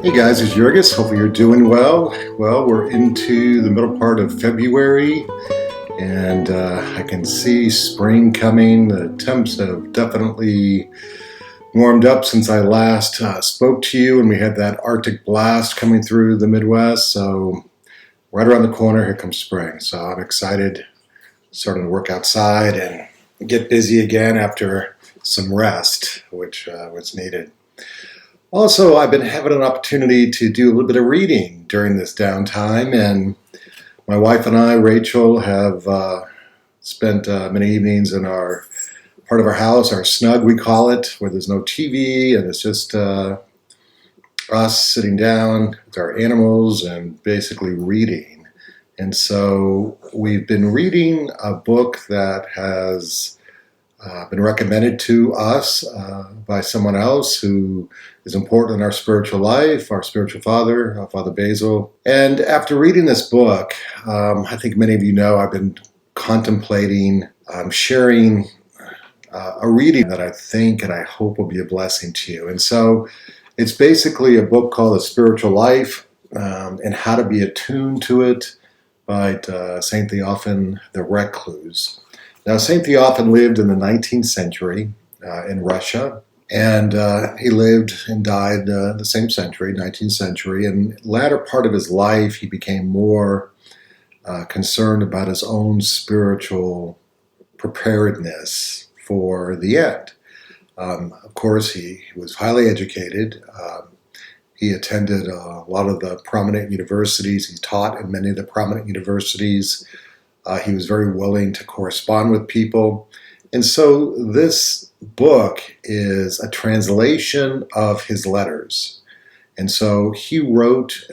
Hey guys, it's Jurgis. Hopefully you're doing well. Well, we're into the middle part of February, and I can see spring coming. The temps have definitely warmed up since I last spoke to you, and we had that Arctic blast coming through the Midwest. So right around the corner, here comes spring. So I'm excited, starting to work outside and get busy again after some rest, which was needed. Also, I've been having an opportunity to do a little bit of reading during this downtime, and my wife and I, Rachel, have spent many evenings in our part of our house, our snug we call it, where there's no TV, and it's just us sitting down with our animals and basically reading. And so we've been reading a book that has been recommended to us by someone else who is important in our spiritual life, our spiritual father, Father Basil. And after reading this book, I think many of you know I've been contemplating sharing a reading that I think and I hope will be a blessing to you. And so it's basically a book called The Spiritual Life and How to Be Attuned to It by St.Theophan, the Recluse. Now, St.Theophan lived in the 19th century in Russia, and he lived and died the same century, 19th century. And latter part of his life, he became more concerned about his own spiritual preparedness for the end. Of course, he was highly educated. He attended a lot of the prominent universities. He taught in many of the prominent universities. He was very willing to correspond with people. And so this book is a translation of his letters. And so he wrote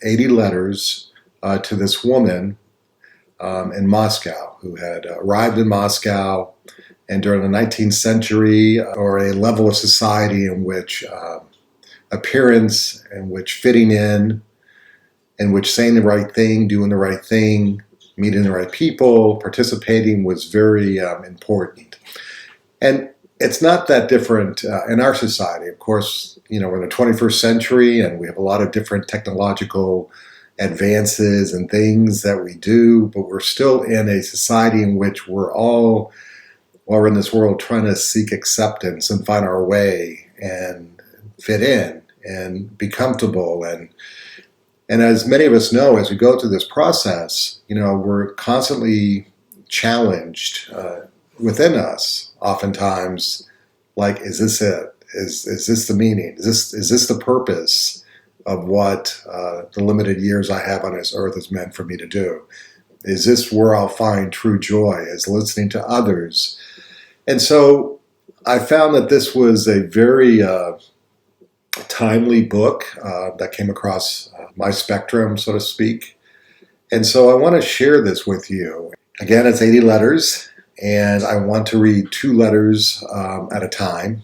80 letters to this woman in Moscow who had arrived in Moscow and during the 19th century, or a level of society in which appearance, in which fitting in which saying the right thing, doing the right thing, meeting the right people, participating was very important. And it's not that different in our society. Of course, you know, we're in the 21st century and we have a lot of different technological advances and things that we do, but we're still in a society in which we're all, while we're in this world, trying to seek acceptance and find our way and fit in and be comfortable. And as many of us know, as we go through this process, you know, we're constantly challenged within us, oftentimes, like, is this it? Is this the meaning? Is this the purpose of what the limited years I have on this earth is meant for me to do? Is this where I'll find true joy, is listening to others? And so I found that this was a very timely book that came across my spectrum, so to speak. And so I want to share this with you. Again, it's 80 letters, and I want to read 2 letters at a time.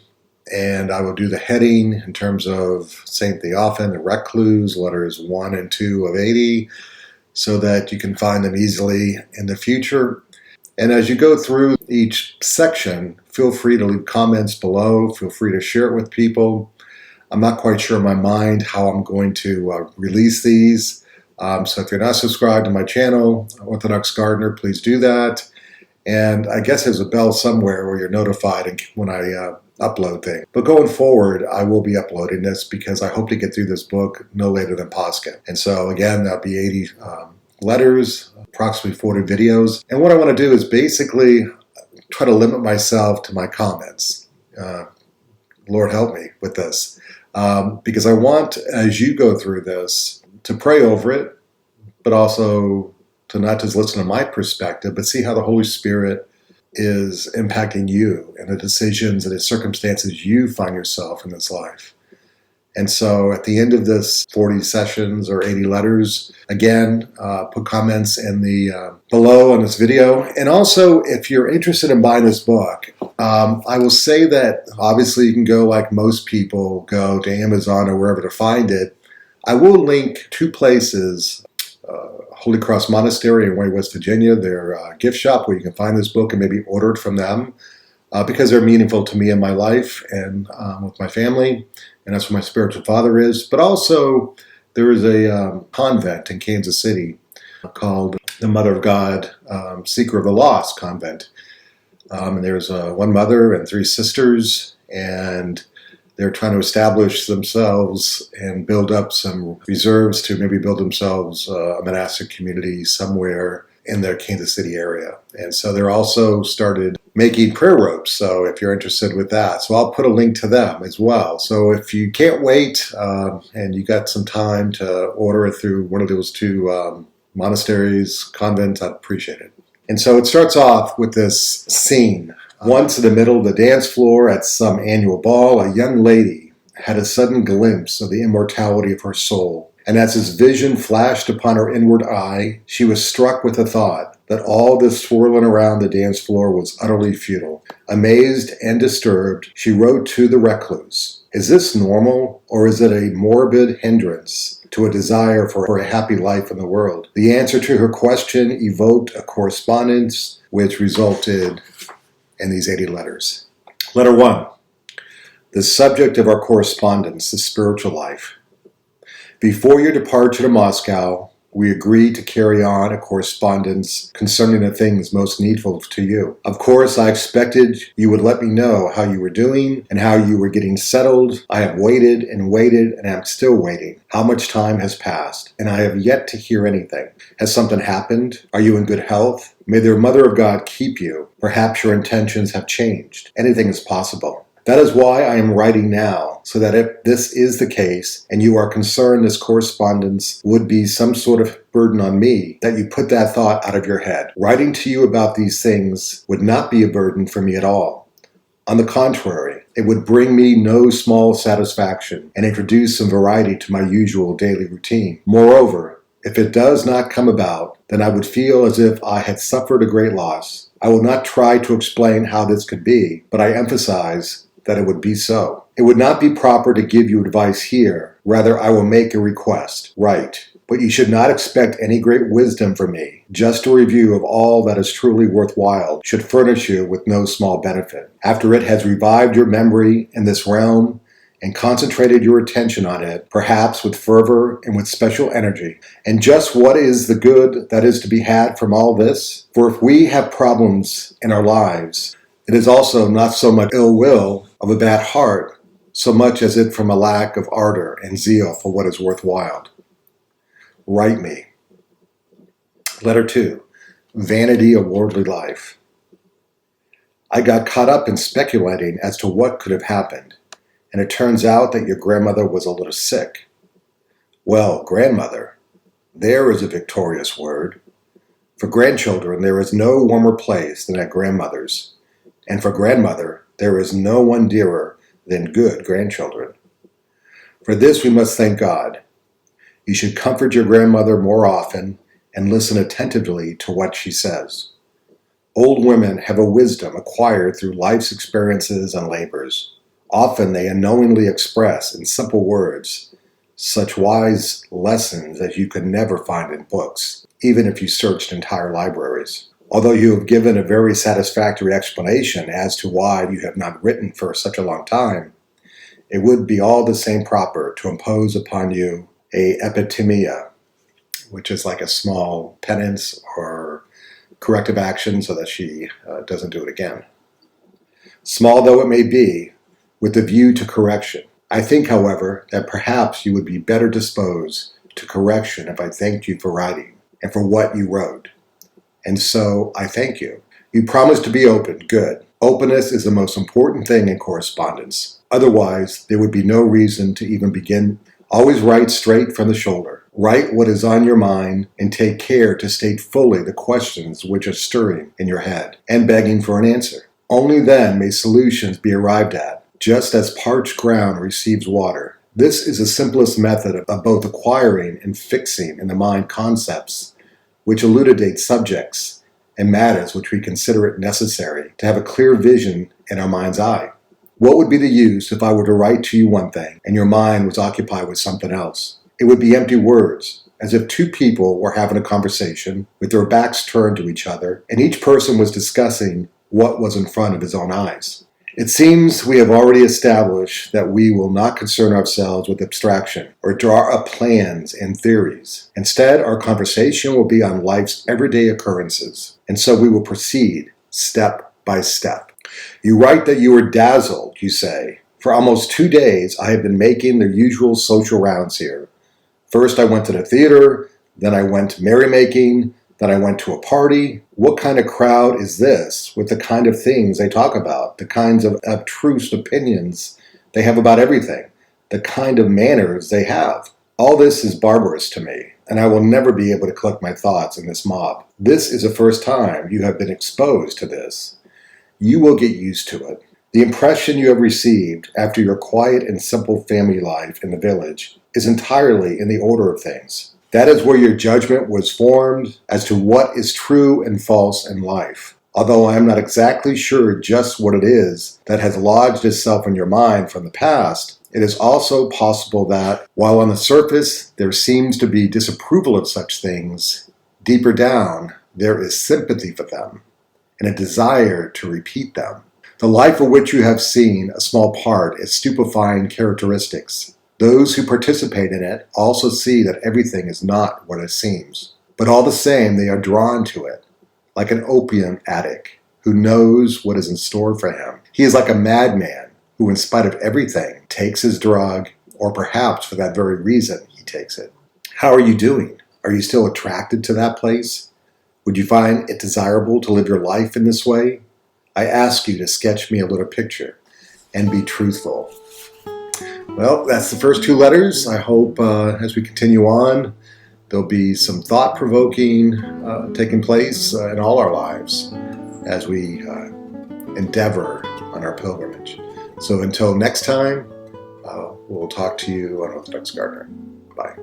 And I will do the heading in terms of St. Theophan, the Recluse, letters 1 and 2 of 80, so that you can find them easily in the future. And as you go through each section, feel free to leave comments below. Feel free to share it with people. I'm not quite sure in my mind how I'm going to release these. So if you're not subscribed to my channel, Orthodox Gardener, please do that. And I guess there's a bell somewhere where you're notified when I upload things. But going forward, I will be uploading this because I hope to get through this book no later than Pascha. And so again, that'll be 80 letters, approximately 40 videos. And what I want to do is basically try to limit myself to my comments. Lord help me with this. Because I want, as you go through this, to pray over it, but also to not just listen to my perspective, but see how the Holy Spirit is impacting you and the decisions and the circumstances you find yourself in this life. And so at the end of this 40 sessions or 80 letters, again, put comments in the below on this video. And also, if you're interested in buying this book, I will say that obviously you can go, like most people, go to Amazon or wherever to find it. I will link 2 places, Holy Cross Monastery in West Virginia, their gift shop where you can find this book and maybe order it from them because they're meaningful to me in my life and with my family. and that's where my spiritual father is. But also, there is a convent in Kansas City called the Mother of God, Seeker of the Lost Convent. And there's one mother and three sisters, and they're trying to establish themselves and build up some reserves to maybe build themselves a monastic community somewhere in their Kansas City area. And so they're also started making prayer ropes, so if you're interested with that. So I'll put a link to them as well. So if you can't wait and you got some time to order it through one of those two monasteries, convents, I'd appreciate it. And so it starts off with this scene. Once in the middle of the dance floor at some annual ball, a young lady had a sudden glimpse of the immortality of her soul. And as this vision flashed upon her inward eye, she was struck with the thought that all this swirling around the dance floor was utterly futile. Amazed and disturbed, she wrote to the Recluse, "Is this normal, or is it a morbid hindrance to a desire for a happy life in the world?" The answer to her question evoked a correspondence which resulted in these 80 letters. Letter 1. The subject of our correspondence, the spiritual life. Before your departure to Moscow, we agreed to carry on a correspondence concerning the things most needful to you. Of course, I expected you would let me know how you were doing and how you were getting settled. I have waited and waited, and am still waiting. How much time has passed, and I have yet to hear anything. Has something happened? Are you in good health? May the Mother of God keep you. Perhaps your intentions have changed. Anything is possible. That is why I am writing now, so that if this is the case, and you are concerned this correspondence would be some sort of burden on me, that you put that thought out of your head. Writing to you about these things would not be a burden for me at all. On the contrary, it would bring me no small satisfaction and introduce some variety to my usual daily routine. Moreover, if it does not come about, then I would feel as if I had suffered a great loss. I will not try to explain how this could be, but I emphasize that it would be so. It would not be proper to give you advice here. Rather, I will make a request. Write. But you should not expect any great wisdom from me. Just a review of all that is truly worthwhile should furnish you with no small benefit. After it has revived your memory in this realm, and concentrated your attention on it, perhaps with fervor and with special energy. And just what is the good that is to be had from all this? For if we have problems in our lives, it is also not so much ill will of a bad heart, so much as it from a lack of ardor and zeal for what is worthwhile. Write me. Letter 2. Vanity of worldly life. I got caught up in speculating as to what could have happened. And it turns out that your grandmother was a little sick. Well, grandmother, there is a victorious word. For grandchildren, there is no warmer place than at grandmother's. And for grandmother, there is no one dearer than good grandchildren. For this we must thank God. You should comfort your grandmother more often and listen attentively to what she says. Old women have a wisdom acquired through life's experiences and labors. Often they unknowingly express in simple words such wise lessons as you could never find in books, even if you searched entire libraries. Although you have given a very satisfactory explanation as to why you have not written for such a long time, it would be all the same proper to impose upon you a epitimia, which is like a small penance or corrective action so that she doesn't do it again. Small though it may be, with a view to correction. I think, however, that perhaps you would be better disposed to correction if I thanked you for writing and for what you wrote. And so I thank you. You promised to be open. Good. Openness is the most important thing in correspondence. Otherwise, there would be no reason to even begin. Always write straight from the shoulder. Write what is on your mind and take care to state fully the questions which are stirring in your head and begging for an answer. Only then may solutions be arrived at. Just as parched ground receives water. This is the simplest method of both acquiring and fixing in the mind concepts which elucidate subjects and matters which we consider it necessary to have a clear vision in our mind's eye. What would be the use if I were to write to you one thing and your mind was occupied with something else? It would be empty words, as if two people were having a conversation with their backs turned to each other, and each person was discussing what was in front of his own eyes. It seems we have already established that we will not concern ourselves with abstraction or draw up plans and theories. Instead, our conversation will be on life's everyday occurrences, and so we will proceed step by step. You write that you were dazzled, you say. For almost 2 days, I have been making the usual social rounds here. First, I went to the theater, then I went merrymaking, then I went to a party. What kind of crowd is this with the kind of things they talk about, the kinds of abstruse opinions they have about everything, the kind of manners they have? All this is barbarous to me, and I will never be able to collect my thoughts in this mob. This is the first time you have been exposed to this. You will get used to it. The impression you have received after your quiet and simple family life in the village is entirely in the order of things. That is where your judgment was formed as to what is true and false in life. Although I am not exactly sure just what it is that has lodged itself in your mind from the past, it is also possible that, while on the surface there seems to be disapproval of such things, deeper down there is sympathy for them and a desire to repeat them. The life of which you have seen a small part is stupefying characteristics. Those who participate in it also see that everything is not what it seems. But all the same, they are drawn to it, like an opium addict who knows what is in store for him. He is like a madman who, in spite of everything, takes his drug, or perhaps for that very reason, he takes it. How are you doing? Are you still attracted to that place? Would you find it desirable to live your life in this way? I ask you to sketch me a little picture and be truthful. Well, that's the first 2 letters. I hope as we continue on, there'll be some thought-provoking taking place in all our lives as we endeavor on our pilgrimage. So until next time, we'll talk to you on Orthodox Gardener. Bye.